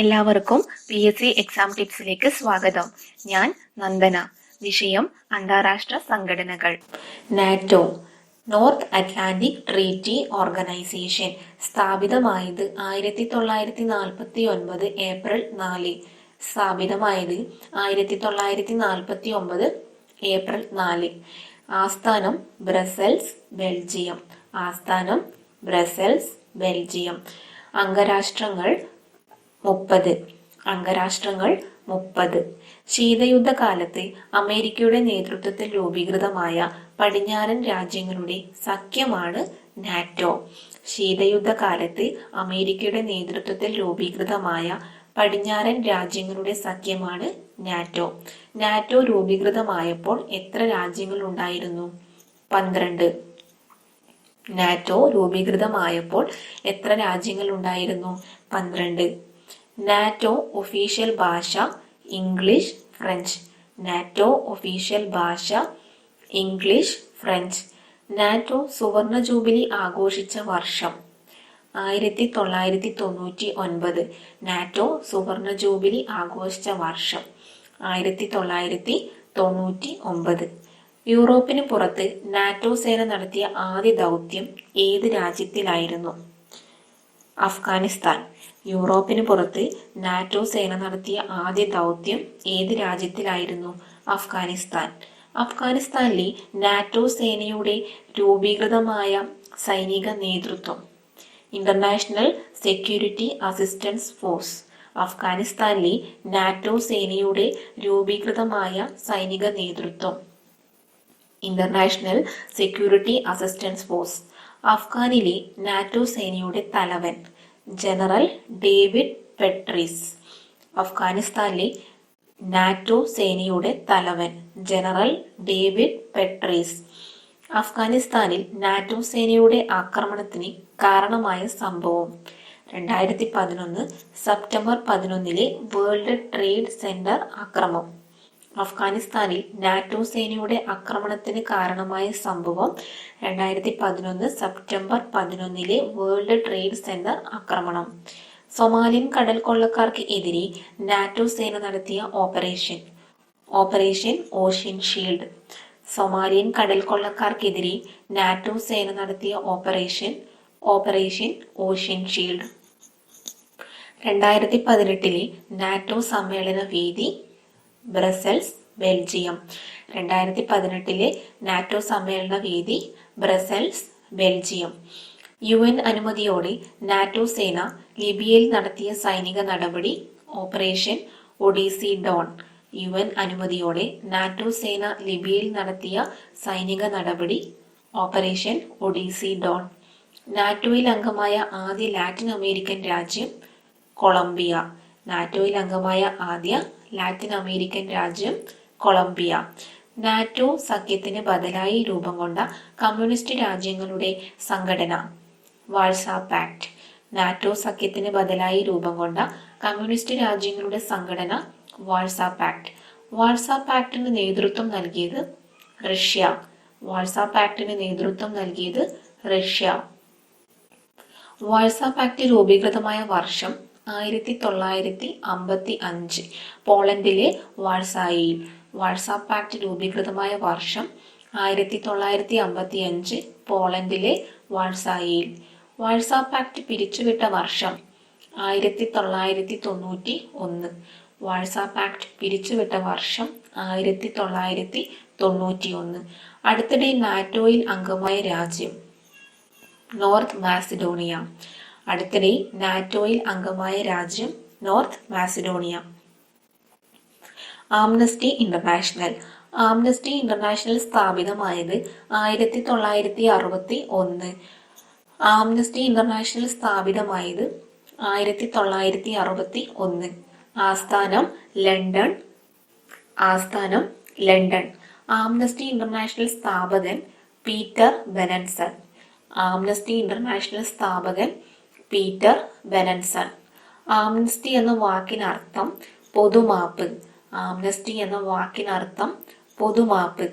എല്ലാവർക്കും PSC exam ടിപ്സിലേക്ക് സ്വാഗതം. ഞാൻ നന്ദന. വിഷയം അന്താരാഷ്ട്ര സംഘടനകൾ. NATO, north Atlantic treaty organisation സ്ഥാപിതമായത് 1949 ഏപ്രിൽ 4. സ്ഥാപിതമായത് 1949 ഏപ്രിൽ 4. ആസ്ഥാനം ബ്രസൽസ്, ബെൽജിയം. ആസ്ഥാനം ബ്രസൽസ്, ബെൽജിയം. അംഗരാഷ്ട്രങ്ങൾ 30. അംഗരാഷ്ട്രങ്ങൾ 30. ശീതയുദ്ധകാലത്ത് അമേരിക്കയുടെ നേതൃത്വത്തിൽ രൂപീകൃതമായ പടിഞ്ഞാറൻ രാജ്യങ്ങളുടെ സഖ്യമാണ് നാറ്റോ. ശീതയുദ്ധകാലത്ത് അമേരിക്കയുടെ നേതൃത്വത്തിൽ രൂപീകൃതമായ പടിഞ്ഞാറൻ രാജ്യങ്ങളുടെ സഖ്യമാണ് നാറ്റോ. നാറ്റോ രൂപീകൃതമായപ്പോൾ എത്ര രാജ്യങ്ങൾ ഉണ്ടായിരുന്നു? 12. നാറ്റോ രൂപീകൃതമായപ്പോൾ എത്ര രാജ്യങ്ങൾ ഉണ്ടായിരുന്നു? 12. നാറ്റോ ഒഫീഷ്യൽ ഭാഷ ഇംഗ്ലീഷ്, ഫ്രഞ്ച്. നാറ്റോ ഒഫീഷ്യൽ ഭാഷ ഇംഗ്ലീഷ്, ഫ്രഞ്ച്. നാറ്റോ സുവർണ ജൂബിലി ആഘോഷിച്ച വർഷം 1999. നാറ്റോ സുവർണ ജൂബിലി ആഘോഷിച്ച വർഷം 1999. യൂറോപ്പിന് പുറത്ത് നാറ്റോ സേന നടത്തിയ ആദ്യ ദൗത്യം ഏത് രാജ്യത്തിലായിരുന്നു? അഫ്ഗാനിസ്ഥാൻ. യൂറോപ്പിന് പുറത്ത് നാറ്റോ സേന നടത്തിയ ആദ്യ ദൗത്യം ഏത് രാജ്യത്തിലായിരുന്നു? അഫ്ഗാനിസ്ഥാൻ. അഫ്ഗാനിസ്ഥാനിലെ നാറ്റോ സേനയുടെ രൂപീകൃതമായ സൈനിക നേതൃത്വം ഇന്റർനാഷണൽ സെക്യൂരിറ്റി അസിസ്റ്റൻസ് ഫോഴ്സ്. അഫ്ഗാനിസ്ഥാനിലെ നാറ്റോ സേനയുടെ രൂപീകൃതമായ സൈനിക നേതൃത്വം ഇന്റർനാഷണൽ സെക്യൂരിറ്റി അസിസ്റ്റൻസ് ഫോഴ്സ്. അഫ്ഗാനിലെ നാറ്റോ സേനയുടെ തലവൻ ജനറൽ ഡേവിഡ് പെട്രീസ്. അഫ്ഗാനിസ്ഥാനിലെ നാറ്റോ സേനയുടെ തലവൻ ജനറൽ ഡേവിഡ് പെട്രീസ്. അഫ്ഗാനിസ്ഥാനിൽ നാറ്റോ സേനയുടെ ആക്രമണത്തിന് കാരണമായ സംഭവം 2011 സെപ്റ്റംബർ 11 വേൾഡ് ട്രേഡ് സെന്റർ ആക്രമണം. അഫ്ഗാനിസ്ഥാനിൽ നാറ്റോ സേനയുടെ ആക്രമണത്തിന് കാരണമായ സംഭവം 2011 സെപ്റ്റംബർ 11 വേൾഡ് ട്രേഡ് സെന്റർ ആക്രമണം. സൊമാലിയൻ കടൽ കൊള്ളക്കാർക്ക് എതിരെ നാറ്റോ സേന നടത്തിയ ഓപ്പറേഷൻ ഓഷ്യൻ ഷീൽഡ്. സൊമാലിയൻ കടൽ കൊള്ളക്കാർക്കെതിരെ നാറ്റോ സേന നടത്തിയ ഓപ്പറേഷൻ ഓഷ്യൻ ഷീൽഡ്. 2018 നാറ്റോ സമ്മേളന വേദി ബ്രസൽസ്, ബെൽജിയം. 2018 നാറ്റോ സമ്മേളന വേദി ബ്രസൽസ്, ബെൽജിയം. UN അനുമതിയോടെ നാറ്റോ സേന ലിബിയയിൽ നടത്തിയ സൈനിക നടപടി ഓപ്പറേഷൻ ഒഡീസി ഡോൺ. UN അനുമതിയോടെ നാറ്റോ സേന ലിബിയയിൽ നടത്തിയ സൈനിക നടപടി ഓപ്പറേഷൻ ഒഡീസി ഡോൺ. നാറ്റോയിൽ അംഗമായ ആദ്യ ലാറ്റിൻ അമേരിക്കൻ രാജ്യം കൊളംബിയ. നാറ്റോയിൽ അംഗമായ ആദ്യ ലാറ്റിൻ അമേരിക്കൻ രാജ്യം കൊളംബിയ. നാറ്റോ സഖ്യത്തിന് ബദലായി രൂപം കൊണ്ട കമ്മ്യൂണിസ്റ്റ് രാജ്യങ്ങളുടെ സംഘടന വാഴ്സാ പാക്ട്. നാറ്റോ സഖ്യത്തിന് ബദലായി രൂപം കൊണ്ട കമ്മ്യൂണിസ്റ്റ് രാജ്യങ്ങളുടെ സംഘടന വാഴ്സാ പാക്ട്. വാഴ്സാ പാക്ടിന് നേതൃത്വം നൽകിയത് റഷ്യ. വാഴ്സാ പാക്ടിന് നേതൃത്വം നൽകിയത് റഷ്യ. വാഴ്സാ പാക്ട് രൂപീകൃതമായ വർഷം 1955 പോളണ്ടിലെ വാഴ്സായിൽ. വാഴ്സാ പാക്ട് രൂപീകൃതമായ വർഷം 1955 പോളണ്ടിലെ വാഴ്സായിൽ. വാഴ്സാ പാക്ട് പിരിച്ചുവിട്ട വർഷം 1991. വാഴ്സാ പാക്ട് പിരിച്ചുവിട്ട വർഷം 1991. അടുത്തിടെ നാറ്റോയിൽ അംഗമായ രാജ്യം നോർത്ത് മാസിഡോണിയ. അടുത്തിടെ നാറ്റോയിൽ അംഗമായ രാജ്യം north Macedonia. Amnesty international. Amnesty international സ്ഥാപിതമായത് 1961. ആംനസ്റ്റി ഇന്റർനാഷണൽ സ്ഥാപിതമായത് 1961. ആസ്ഥാനം ലണ്ടൻ. ആസ്ഥാനം ലണ്ടൻ. ആംനസ്റ്റി ഇന്റർനാഷണൽ സ്ഥാപകൻ പീറ്റർ ബെനൻസൺ. ആംനസ്റ്റി ഇന്റർനാഷണൽ സ്ഥാപകൻ പീറ്റർ ബെനൻസൺ. ആംനസ്റ്റി എന്ന വാക്കിനർത്ഥം പൊതുമാപ്പ്. ആംനസ്റ്റി എന്ന വാക്കിനർത്ഥം പൊതുമാപ്പ്.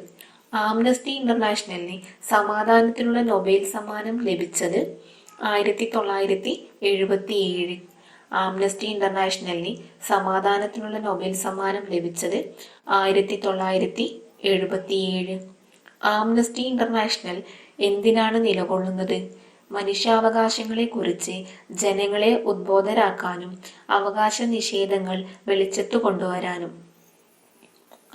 ആംനസ്റ്റി ഇന്റർനാഷണലിന് സമാധാനത്തിനുള്ള നൊബേൽ സമ്മാനം ലഭിച്ചത് 1977. ആംനസ്റ്റി ഇന്റർനാഷണലിന് സമാധാനത്തിനുള്ള നൊബേൽ സമ്മാനം ലഭിച്ചത് 1977. ആംനസ്റ്റി ഇന്റർനാഷണൽ എന്തിനാണ് നിലകൊള്ളുന്നത്? മനുഷ്യാവകാശങ്ങളെക്കുറിച്ച് ജനങ്ങളെ ഉദ്ബോധരാക്കാനും അവകാശ നിഷേധങ്ങൾ വെളിച്ചത്തു കൊണ്ടുവരാനും.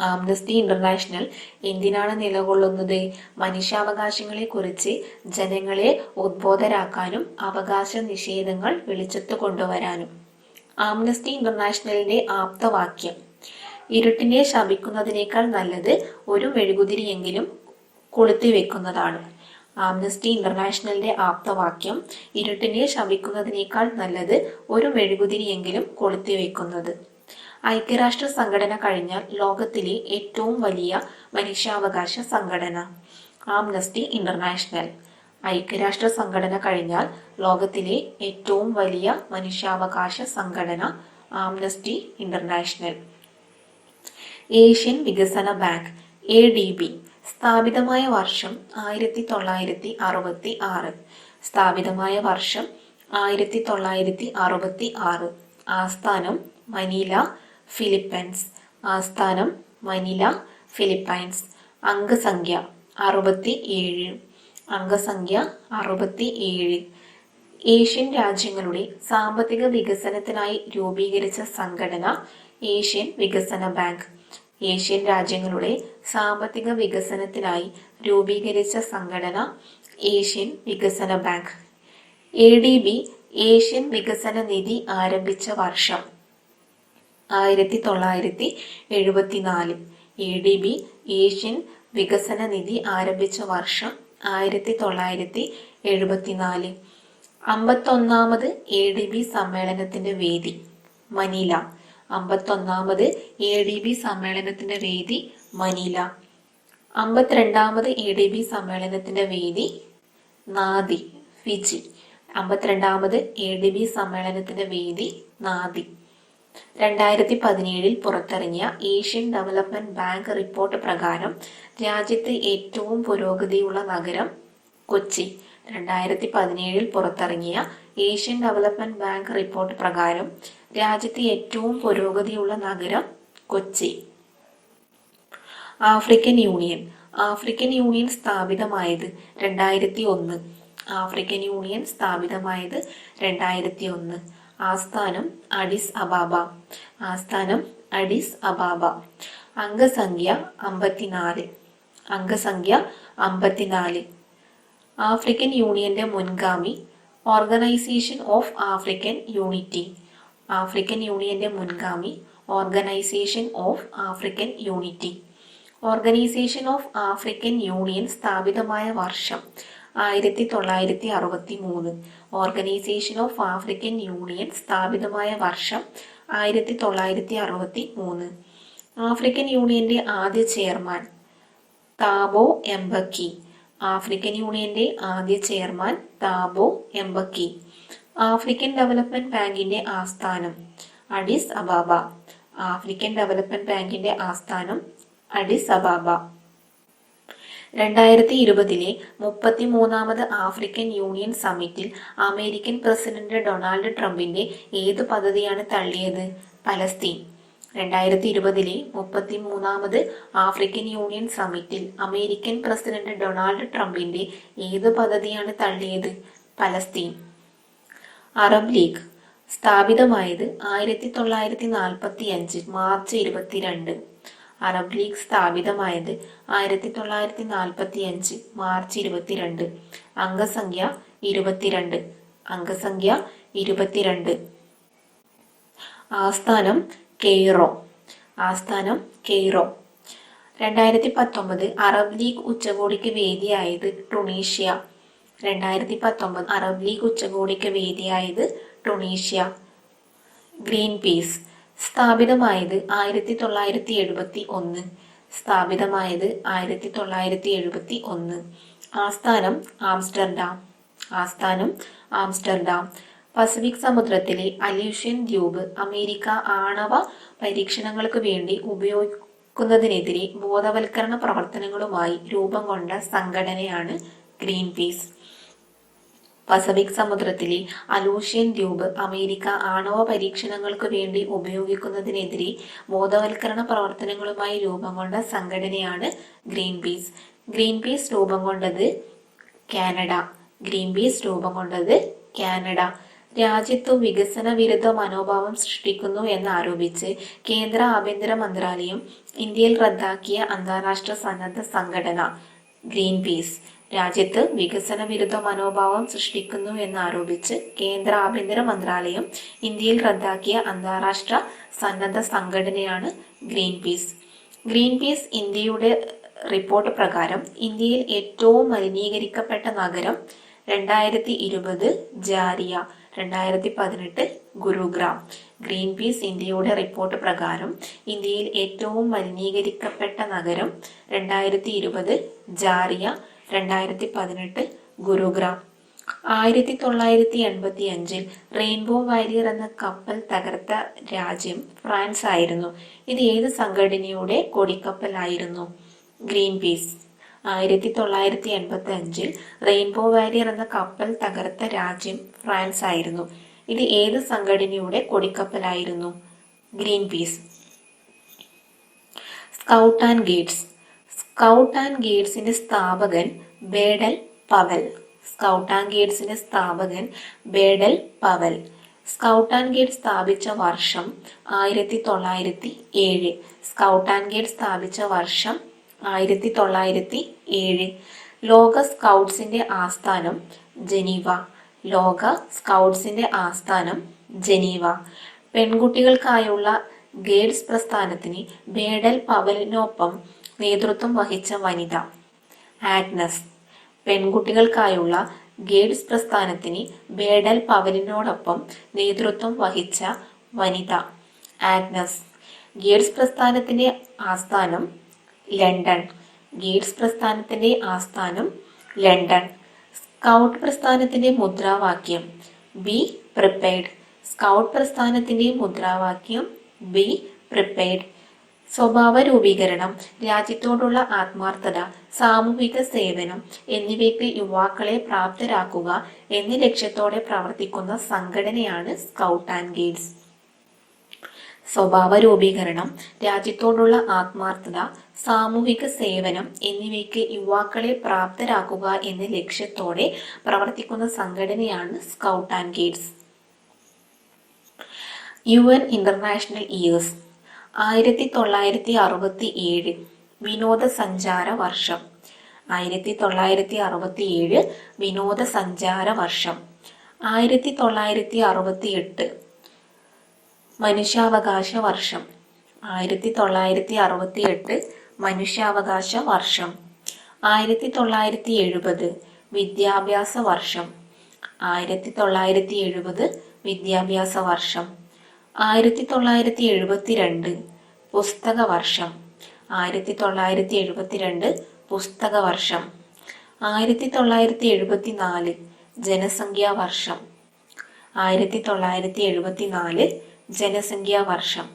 ആംനസ്റ്റി ഇന്റർനാഷണൽ എന്തിനാണ് നിലകൊള്ളുന്നത്? മനുഷ്യാവകാശങ്ങളെക്കുറിച്ച് ജനങ്ങളെ ഉദ്ബോധരാക്കാനും അവകാശ നിഷേധങ്ങൾ വെളിച്ചത്തു കൊണ്ടുവരാനും. ആംനസ്റ്റി ഇന്റർനാഷണലിന്റെ ആപ്തവാക്യം: ഇരുട്ടിനെ ശപിക്കുന്നതിനേക്കാൾ നല്ലത് ഒരു മെഴുകുതിരിയെങ്കിലും കൊളുത്തിവെക്കുന്നതാണ്. ആംനസ്റ്റി ഇന്റർനാഷണലിന്റെ ആപ്തവാക്യം: ഇരുട്ടിനെ ശപിക്കുന്നതിനേക്കാൾ നല്ലത് ഒരു മെഴുകുതിരിയെങ്കിലും കൊളുത്തിവെക്കുന്നത്. ഐക്യരാഷ്ട്ര സംഘടന കഴിഞ്ഞാൽ ലോകത്തിലെ ഏറ്റവും വലിയ മനുഷ്യാവകാശ സംഘടന. Amnesty international. ഐക്യരാഷ്ട്ര സംഘടന കഴിഞ്ഞാൽ ലോകത്തിലെ ഏറ്റവും വലിയ മനുഷ്യാവകാശ സംഘടന ആംനസ്റ്റി ഇന്റർനാഷണൽ. ഏഷ്യൻ വികസന ബാങ്ക് ADB സ്ഥാപിതമായ വർഷം 1966. സ്ഥാപിതമായ വർഷം 1966. ആസ്ഥാനം മനില, ഫിലിപ്പൈൻസ്. ആസ്ഥാനം മനില, ഫിലിപ്പൈൻസ്. അംഗസംഖ്യ 67. അംഗസംഖ്യ 67. ഏഷ്യൻ രാജ്യങ്ങളുടെ സാമ്പത്തിക വികസനത്തിനായി രൂപീകരിച്ച സംഘടന ഏഷ്യൻ വികസന ബാങ്ക്. ഏഷ്യൻ രാജ്യങ്ങളുടെ സാമ്പത്തിക വികസനത്തിനായി രൂപീകരിച്ച സംഘടന ഏഷ്യൻ വികസന ബാങ്ക്. ADB ഏഷ്യൻ വികസന നിധി ആരംഭിച്ച വർഷം 1974. ADB ഏഷ്യൻ വികസന നിധി ആരംഭിച്ച വർഷം 1974. 51ാമത് ADB സമ്മേളനത്തിന്റെ വേദി മനില. 51ാമത് ADB സമ്മേളനത്തിന്റെ വേദി മനില. 52ാമത് ADB സമ്മേളനത്തിന്റെ വേദി നാദി, ഫിജി. 52ാമത് ADB സമ്മേളനത്തിന്റെ വേദി നാദി. 2017 പുറത്തിറങ്ങിയ ഏഷ്യൻ ഡെവലപ്മെന്റ് ബാങ്ക് റിപ്പോർട്ട് പ്രകാരം രാജ്യത്ത് ഏറ്റവും പുരോഗതിയുള്ള നഗരം കൊച്ചി. 2017 പുറത്തിറങ്ങിയ ഏഷ്യൻ ഡെവലപ്മെന്റ് ബാങ്ക് റിപ്പോർട്ട് പ്രകാരം രാജ്യത്ത് ഏറ്റവും പുരോഗതിയുള്ള നഗരം Kochi. African union. African union സ്ഥാപിതമായത് 2001. ആഫ്രിക്കൻ യൂണിയൻ സ്ഥാപിതമായത് 2001. ആസ്ഥാനം അഡിസ് അബാബ. ആസ്ഥാനം അഡിസ് അബാബ. അംഗസംഖ്യ 54. അംഗസംഖ്യ 54. ആഫ്രിക്കൻ യൂണിയന്റെ മുൻഗാമി organisation of African unity. African യൂണിയന്റെ മുൻഗാമി organisation of African unity. Organisation of African union സ്ഥാപിതമായ വർഷം 1963. ഓർഗനൈസേഷൻ ഓഫ് ആഫ്രിക്കൻ യൂണിയൻ സ്ഥാപിതമായ വർഷം 1963. ആഫ്രിക്കൻ യൂണിയന്റെ ആദ്യ ചെയർമാൻ താബോ എംബക്കി. ആഫ്രിക്കൻ യൂണിയന്റെ ആദ്യ chairman Thabo Mbeki. African development ബാങ്കിന്റെ ആസ്ഥാനം അഡിസ് അബാബ. ആഫ്രിക്കൻ ഡെവലപ്മെന്റ് ബാങ്കിന്റെ ആസ്ഥാനം അഡിസ് അബാബ. 2020 33ാമത് ആഫ്രിക്കൻ യൂണിയൻ സമ്മിറ്റിൽ അമേരിക്കൻ പ്രസിഡന്റ് ഡൊണാൾഡ് ട്രംപിന്റെ ഏത് പദ്ധതിയാണ് തള്ളിയത്? പലസ്തീൻ. 2020 33ാമത് ആഫ്രിക്കൻ യൂണിയൻ സമ്മിറ്റിൽ അമേരിക്കൻ പ്രസിഡന്റ് ഡൊണാൾഡ് ട്രംപിന്റെ ഏത് പദ്ധതിയാണ് തള്ളിയത്? പലസ്തീൻ. അറബ് ലീഗ് സ്ഥാപിതമായത് 1945 മാർച്ച് 22. അറബ് ലീഗ് സ്ഥാപിതമായത് 1945 മാർച്ച് 22. അംഗസംഖ്യ 22. അംഗസംഖ്യ 22. ആസ്ഥാനം കെയ്റോ. ആസ്ഥാനം കെയ്റോ. 2019 അറബ് ലീഗ് ഉച്ചകോടിക്ക് വേദിയായത് ടുണീഷ്യ. 2019 അറബ് ലീഗ് ഉച്ചകോടിക്ക് വേദിയായത് ടുണീഷ്യ. ഗ്രീൻ പീസ് സ്ഥാപിതമായത് 1971. സ്ഥാപിതമായത് 1971. ആസ്ഥാനം ആംസ്റ്റർഡാം. ആസ്ഥാനം ആംസ്റ്റർഡാം. പസഫിക് സമുദ്രത്തിലെ അലൂഷ്യൻ ദ്വീപ് അമേരിക്ക ആണവ പരീക്ഷണങ്ങൾക്ക് വേണ്ടി ഉപയോഗിക്കുന്നതിനെതിരെ ബോധവൽക്കരണ പ്രവർത്തനങ്ങളുമായി രൂപം കൊണ്ട സംഘടനയാണ് ഗ്രീൻ പീസ്. പസഫിക് സമുദ്രത്തിലെ അലൂഷ്യൻ ദ്വീപ് അമേരിക്ക ആണവ പരീക്ഷണങ്ങൾക്ക് വേണ്ടി ഉപയോഗിക്കുന്നതിനെതിരെ ബോധവൽക്കരണ പ്രവർത്തനങ്ങളുമായി രൂപം കൊണ്ട സംഘടനയാണ് ഗ്രീൻ പീസ്. ഗ്രീൻ പീസ് രൂപം കൊണ്ടത് കാനഡ. ഗ്രീൻ പീസ് രൂപം കൊണ്ടത് കാനഡ. രാജ്യത്തു വികസന വിരുദ്ധ മനോഭാവം സൃഷ്ടിക്കുന്നു എന്നാരോപിച്ച് കേന്ദ്ര ആഭ്യന്തര മന്ത്രാലയം ഇന്ത്യയിൽ റദ്ദാക്കിയ അന്താരാഷ്ട്ര സന്നദ്ധ സംഘടന ഗ്രീൻ പീസ്. രാജ്യത്ത് വികസന വിരുദ്ധ മനോഭാവം സൃഷ്ടിക്കുന്നു എന്നാരോപിച്ച് കേന്ദ്ര ആഭ്യന്തര മന്ത്രാലയം ഇന്ത്യയിൽ റദ്ദാക്കിയ അന്താരാഷ്ട്ര സന്നദ്ധ സംഘടനയാണ് ഗ്രീൻ പീസ്. ഗ്രീൻ പീസ് ഇന്ത്യയുടെ റിപ്പോർട്ട് പ്രകാരം ഇന്ത്യയിൽ ഏറ്റവും മലിനീകരിക്കപ്പെട്ട നഗരം 2020 ജാരിയ, 2018 ഗുരുഗ്രാം. ഗ്രീൻ പീസ് ഇന്ത്യയുടെ റിപ്പോർട്ട് പ്രകാരം ഇന്ത്യയിൽ ഏറ്റവും മലിനീകരിക്കപ്പെട്ട നഗരം 2020 ജാരിയ, 2018 ഗുരുഗ്രാം. 1985 റെയിൻബോ വാരിയർ എന്ന കപ്പൽ തകർത്ത രാജ്യം ഫ്രാൻസ് ആയിരുന്നു. ഇത് ഏത് സംഘടനയുടെ കൊടിക്കപ്പലായിരുന്നു? Greenpeace. 1985 റെയിൻബോ വാരിയർ എന്ന കപ്പൽ തകർത്ത രാജ്യം ഫ്രാൻസ് ആയിരുന്നു. ഇത് ഏത് സംഘടനയുടെ കൊടിക്കപ്പലായിരുന്നു? Greenpeace. Scout and guides. Scout and ഗൈഡ്സിന്റെ സ്ഥാപകൻ ബേഡൽ പവൽ. സ്കൗട്ട് ആൻഡ് ഗൈഡ്സിന്റെ സ്ഥാപകൻ Baden Powell. Scout and guide സ്ഥാപിച്ച വർഷം 1907. സ്കൗട്ട് ആൻഡ് ഗൈഡ് സ്ഥാപിച്ച വർഷം 1907. ലോക സ്കൗട്ട്സിന്റെ ആസ്ഥാനം ജനീവ. ലോക സ്കൗട്ട്സിന്റെ ആസ്ഥാനം ജനീവ. പെൺകുട്ടികൾക്കായുള്ള ഗൈഡ്സ് പ്രസ്ഥാനത്തിന് ബേഡൽ പവലിനൊപ്പം നേതൃത്വം വഹിച്ച വനിത ആഗ്നസ്. പെൺകുട്ടികൾക്കായുള്ള ഗൈഡ്സ് പ്രസ്ഥാനത്തിന് ബേഡൽ പവലിനോടൊപ്പം നേതൃത്വം വഹിച്ച വനിത ആഗ്നസ്. ഗൈഡ്സ് പ്രസ്ഥാനത്തിന്റെ ആസ്ഥാനം ലണ്ടൻ. ഗൈഡ്സ് പ്രസ്ഥാനത്തിന്റെ ആസ്ഥാനം ലണ്ടൻ. സ്കൗട്ട് പ്രസ്ഥാനത്തിന്റെ മുദ്രാവാക്യം ബി പ്രിപ്പയർഡ്. സ്കൗട്ട് പ്രസ്ഥാനത്തിന്റെ മുദ്രാവാക്യം ബി പ്രിപ്പയർഡ്. സ്വഭാവ രൂപീകരണം, രാജ്യത്തോടുള്ള ആത്മാർത്ഥത, സാമൂഹിക സേവനം എന്നിവയ്ക്ക് യുവാക്കളെ പ്രാപ്തരാക്കുക എന്ന ലക്ഷ്യത്തോടെ പ്രവർത്തിക്കുന്ന സംഘടനയാണ് സ്കൗട്ട് ആൻഡ് ഗൈഡ്സ്. സ്വഭാവ രൂപീകരണം, രാജ്യത്തോടുള്ള ആത്മാർത്ഥത, സാമൂഹിക സേവനം എന്നിവയ്ക്ക് യുവാക്കളെ പ്രാപ്തരാക്കുക എന്ന ലക്ഷ്യത്തോടെ പ്രവർത്തിക്കുന്ന സംഘടനയാണ് scout and guides. UN international years. 1967 വിനോദസഞ്ചാര വർഷം. 1967 വിനോദസഞ്ചാര വർഷം. 1968 മനുഷ്യാവകാശ വർഷം. 1968 മനുഷ്യാവകാശ വർഷം. 1970 വിദ്യാഭ്യാസ വർഷം. 1970 വിദ്യാഭ്യാസ വർഷം. 1972 പുസ്തക വർഷം. 1972 പുസ്തക വർഷം. 1974 ജനസംഖ്യാ വർഷം. 1974 ജനസംഖ്യാ വർഷം.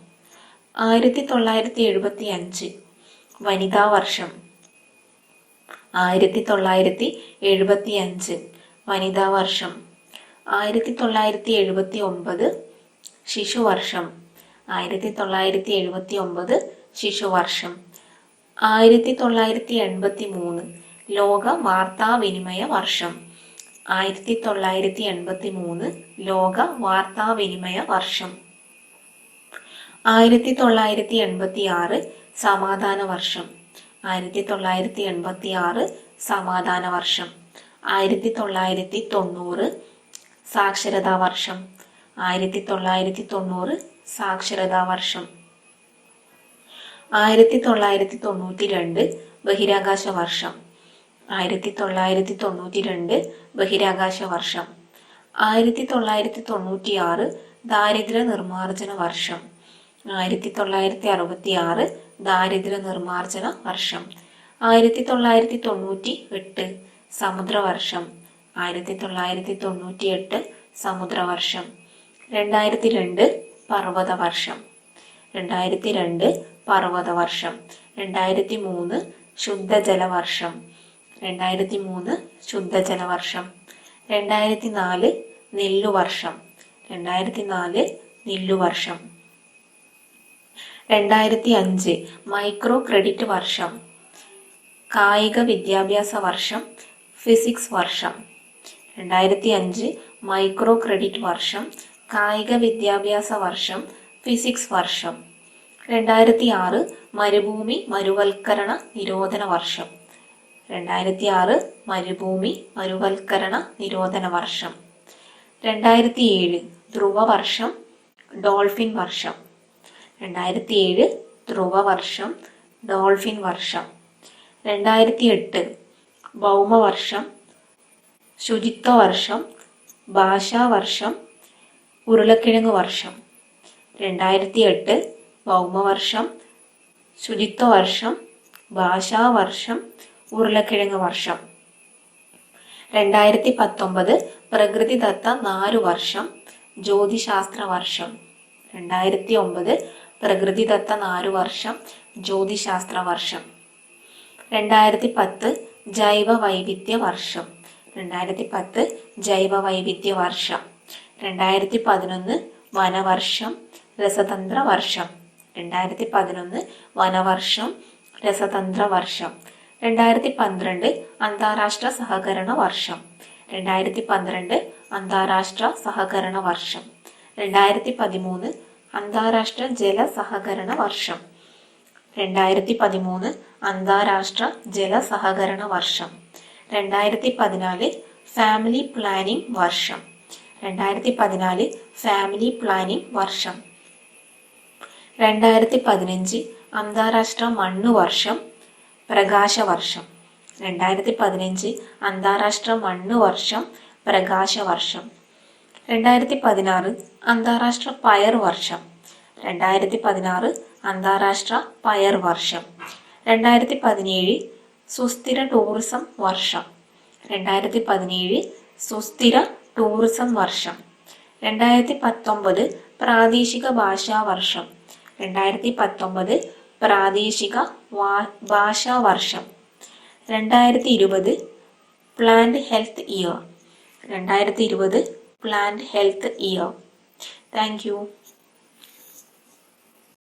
1975 വനിതാ വർഷം. 1975 വനിതാ വർഷം. 1979 ശിശുവർഷം. 1979 ശിശുവർഷം. 1983 ലോക വാർത്താവിനിമയ വർഷം. 1983 ലോക വാർത്താവിനിമയ വർഷം. 1986 സമാധാന വർഷം. 1986 സമാധാന വർഷം. 1990 സാക്ഷരതാ വർഷം. 1990 സാക്ഷരതാ വർഷം. 1992 ബഹിരാകാശ വർഷം. 1992 ബഹിരാകാശ വർഷം. 1996 ദാരിദ്ര്യ നിർമ്മാർജ്ജന വർഷം. 1966 ദാരിദ്ര്യ നിർമ്മാർജ്ജന വർഷം. 1998 സമുദ്രവർഷം. 1998 സമുദ്രവർഷം. 2002 പർവ്വതവർഷം. 2002 പർവ്വതവർഷം. 2003 ശുദ്ധജലവർഷം. 2003 ശുദ്ധജലവർഷം. 2004 നെല്ലുവർഷം. 2004 നെല്ലുവർഷം. 2005 മൈക്രോ ക്രെഡിറ്റ് വർഷം. കായിക വിദ്യാഭ്യാസ വർഷം. ഫിസിക്സ് വർഷം. 2005 മൈക്രോ ക്രെഡിറ്റ് വർഷം. കായിക വിദ്യാഭ്യാസ വർഷം. ഫിസിക്സ് വർഷം. 2006 മരുഭൂമി മരുവൽക്കരണ നിരോധന വർഷം. 2006 മരുഭൂമി മരുവൽക്കരണ നിരോധന വർഷം. 2007 ധ്രുവവർഷം. ഡോൾഫിൻ വർഷം. 2007 ധ്രുവവർഷം. ഡോൾഫിൻ വർഷം. 2008 ഭൗമവർഷം. ശുചിത്വ വർഷം. ഭാഷാവർഷം. ഉരുളക്കിഴങ്ങ് വർഷം. 2008 ഭൗമവർഷം. ശുചിത്വ വർഷം. ഭാഷാവർഷം. ഉരുളക്കിഴങ്ങ് വർഷം. 2019 പ്രകൃതിദത്ത നാരുവർഷം. ജ്യോതിശാസ്ത്ര വർഷം. 2009 പ്രകൃതിദത്ത നാരുവർഷം. ജ്യോതിശാസ്ത്ര വർഷം. 2010 ജൈവ വൈവിധ്യ വർഷം. 2010 ജൈവ വൈവിധ്യ വർഷം. 2011 വനവർഷം. രസതന്ത്ര വർഷം. 2011 വനവർഷം. രസതന്ത്ര വർഷം. 2012 അന്താരാഷ്ട്ര സഹകരണ വർഷം. 2012 അന്താരാഷ്ട്ര സഹകരണ വർഷം. 2013 അന്താരാഷ്ട്ര ജല സഹകരണ വർഷം. 2013 അന്താരാഷ്ട്ര ജല സഹകരണ വർഷം. 2014 ഫാമിലി പ്ലാനിംഗ് വർഷം. 2014 ഫാമിലി പ്ലാനിംഗ് വർഷം. 2015 അന്താരാഷ്ട്ര മണ്ണ് വർഷം. പ്രകാശ വർഷം. 2015 അന്താരാഷ്ട്ര മണ്ണ് വർഷം. പ്രകാശ വർഷം. 2016 അന്താരാഷ്ട്ര പയർ വർഷം. 2016 അന്താരാഷ്ട്ര പയർ വർഷം. 2017 സുസ്ഥിര ടൂറിസം വർഷം. 2017 സുസ്ഥിര ടൂറിസം വർഷം. 2019 പ്രാദേശിക ഭാഷാ വർഷം. 2019 പ്രാദേശിക ഭാഷാ വർഷം. 2020 plant health year. 2020 plant health year. Thank you.